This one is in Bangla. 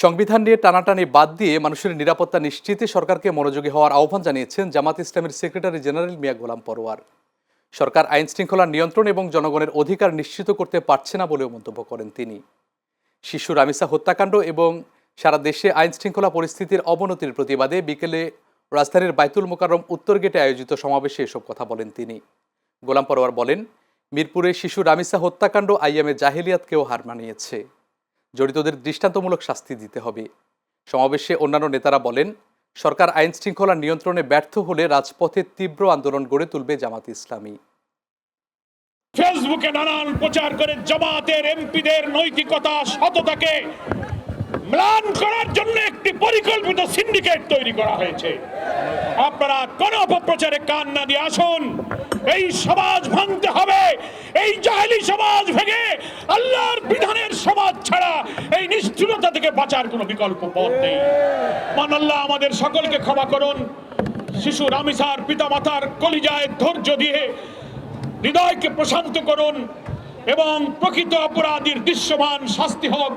সংবিধান নিয়ে টানাটানি বাদ দিয়ে মানুষের নিরাপত্তা নিশ্চিতে সরকারকে মনোযোগী হওয়ার আহ্বান জানিয়েছেন জামাত ইসলামের সেক্রেটারি জেনারেল মিয়া গোলাম পরোয়ার। সরকার আইন শৃঙ্খলা নিয়ন্ত্রণ এবং জনগণের অধিকার নিশ্চিত করতে পারছে না বলেও মন্তব্য করেন তিনি। শিশু রামিসা হত্যাকাণ্ড এবং সারা দেশে আইন শৃঙ্খলা পরিস্থিতির অবনতির প্রতিবাদে বিকেলে রাজধানীর বাইতুল মোকাররম উত্তর গেটে আয়োজিত সমাবেশে এসব কথা বলেন তিনি। গোলাম পরোয়ার বলেন, মিরপুরে শিশু রামিসা হত্যাকাণ্ড আইয়ামে জাহেলিয়াতকেও হার মানিয়েছে। জড়িতদের দৃষ্টান্তমূলক শাস্তি দিতে হবে। সমাবেশে অন্যান্য নেতারা বলেন, সরকার আইন শৃঙ্খলা নিয়ন্ত্রণে ব্যর্থ হলে রাজপথে তীব্র আন্দোলন গড়ে তুলবে জামাত ইসলামী। ফেসবুকে নানান প্রচার করে জামাতের এমপিদের নৈতিকতা সততাকে ম্লান করার জন্য একটি পরিকল্পিত সিন্ডিকেট তৈরি করা হয়েছে। আপনারা কোন অপপ্রচারে কান না দিয়ে আসুন। এই সমাজ ভাঙতে হবে। এই জাহেলি সমাজ ভেঙে আল্লাহর বিধানের সমাজ ছাড়া এই নিষ্ঠুরতা থেকে বাঁচার কোনো বিকল্প পথ নেই। মান আল্লাহ আমাদের সকলকে ক্ষমা করুন। শিশু রামিসার পিতামাতার কলিজায় ধৈর্য দিয়ে হৃদয়কে প্রশান্ত করুন এবং প্রকৃত অপরাধীর দৃশ্যমান শাস্তি হোক।